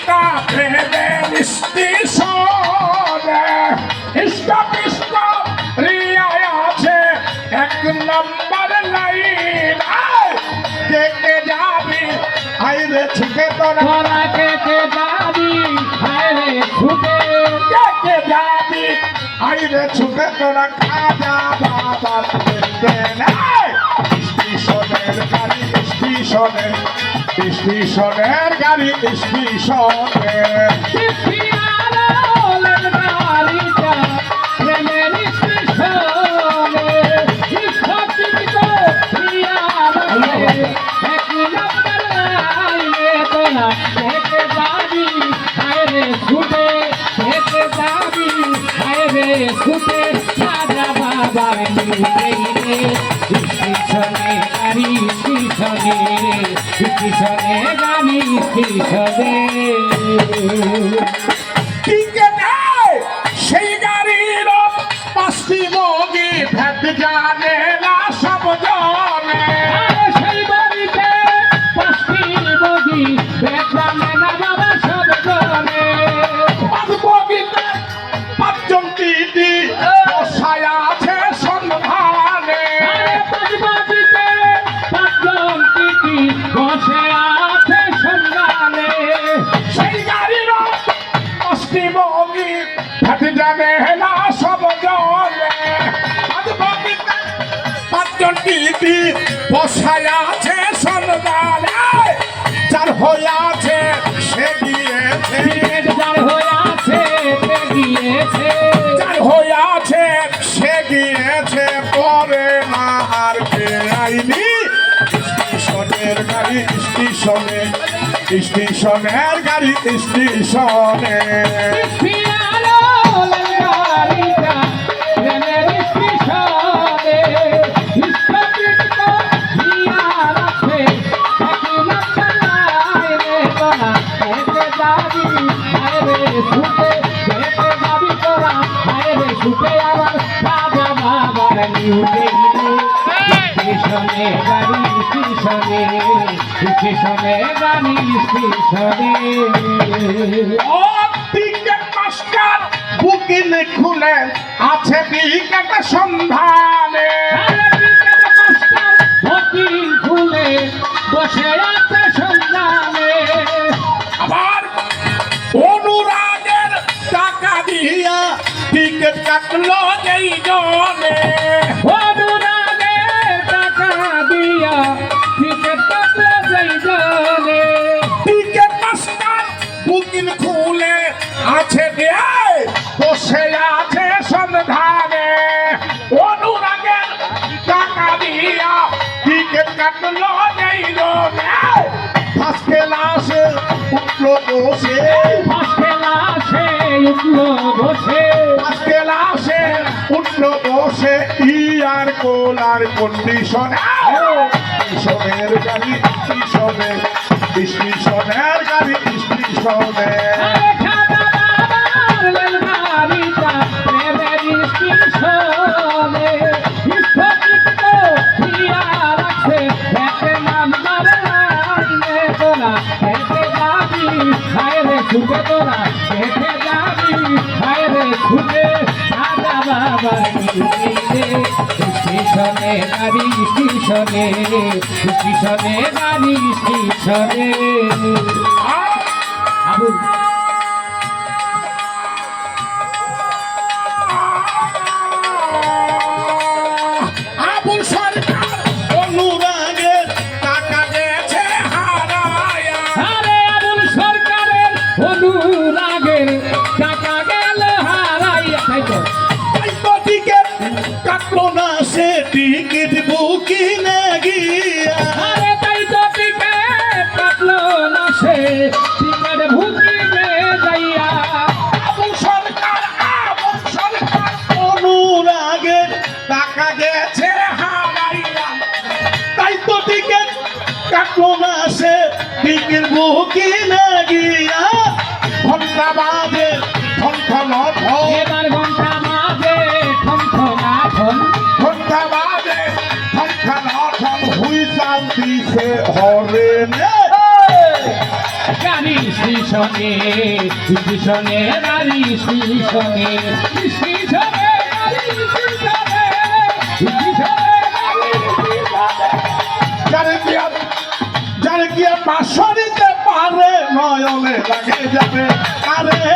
একটা প্রেমের স্টেশনে স্টপ স্টপ রিয়ায় আছে এক নম্বর লাইন কে কে যাবি আইরে ছুটে তোরা কে কে যাবি হায়রে ছুটে কে কে যাবি আইরে ছুটে তোরা খাজা বাবার স্টেশনের গাড়ি স্টেশনে স্টেশনের গাড়ি স্টেশনে ছুটে রাজা বাবার স্টেশনে গাড়ি স্টেশনে স্টেশনে গাড়ি স্টেশনে সেই গাড়ির পাঁচটি বগি ভেদ জানে না সব জনে সেই বাড়িতে পাঁচটি বগি ভেদ জানে না বাবা সব জনে পাঁচ বগিতে পাঁচজন টিটি বসায় আছে সন্ধানে পাঁচ বাড়িতে পাঁচজন টিটি বসে আছে সন্ধানে সেই গাড়ির পাঁচটি বগি ভেদ জানে না সব জনে পাঁচ বগিতে পাঁচজন টিটি বসায় আছে সন্ধানে যার হয়ে আছে সে গিয়েছে যার হয়ে আছে সে গিয়েছে যার হয়ে আছে সে গিয়েছে পরে না আর কে আইনি স্টেশনের গাড়ি স্টেশনে স্টেশনের গাড়ি স্টেশনে পিয়ানো গাড়িটা ট্রেনের স্টেশনে স্টপিট তো পিয়ার আছে একই নাম্বার লাইনে তোরা হেঁটে যাবি হায়রে ছুটে হেঁটে যাবি তোরা হায়রে ছুটে আবার রাজা বাবার নিউ দিল্লি স্টেশনে গাড়ি স্টেশনে স্টেশনে গাড়ি স্টেশনে ও টিকেট মাস্টার বুকিং খুলে আছে টিকেট সন্ধানে খুলে বসে আছে সন্ধানে আবার অনুরাগের টাকা দিয়া টিকিট কাটলো যেই জনে অনুরাগে টাকা দিয়া টিকিট কাটলো যেই জনে টিকিট মাস্টার বুকিং খুলে আছে দেয় বসে আছে সন্ধানে অনুরাগের টাকা দিয়া টিকিট কাটলো যেই জনে ফার্স্ট ক্লাসে উঠলো বসে ফার্স্ট ক্লাসে উঠলো বসে ফার্স্ট ক্লাসে উঠলো বসে ইয়ার কোলার কন্ডিশনে স্টেশনের গাড়ি স্টেশনে স্টেশনের গাড়ি স্টেশনে আরে খাজা বাবার রেলগাড়িটা ট্রেনের স্টেশনে স্থগিত তো দিয়া রাখছে হেঁটে নাম্বার লাইনে তোরা হেঁটে যাবি হায়রে ছুটে তোরা হেঁটে যাবি হায়রে ছুটে রাজা বাবার স্টেশনে গাড়ি স্টেশনে স্টেশনে গাড়ি স্টেশনে আবুল আবুল সরকার অনুরাগে টাকা গেছে হারায়া আরে আবুল সরকারের অনুরাগের টাকা গেল হারাইয়া তাই তো তাই তো টিকিট কাটলো না সে টিকিট বুকিংয়ে গিয়া আরে তাই তো টিকেট কাটলো না সে টিকেট বুকিংয়ে যাইয়া আবুল সরকার অনুরাগে টাকা গেছে হারাইয়া তাই তো টিকিট কাটলো না সে টিকিট বুকিংয়ে গিয়া ঘন্টা বাজে ঠন ঠন ঠন এবার ঘন্টা মাঝে ঠন ঠনা ঠন ঘন্টা বাজে ঠন ঠন ঠন হুইসাল দিছে হরেনে গাড়ি স্টেশনে স্টেশনে নারী স্টেশনে স্টেশনে নারী স্টেশনে স্টেশনে নারী স্টেশনে যারে কি আর পাশরিতে পারে নয়নে লাগে যাবে আরে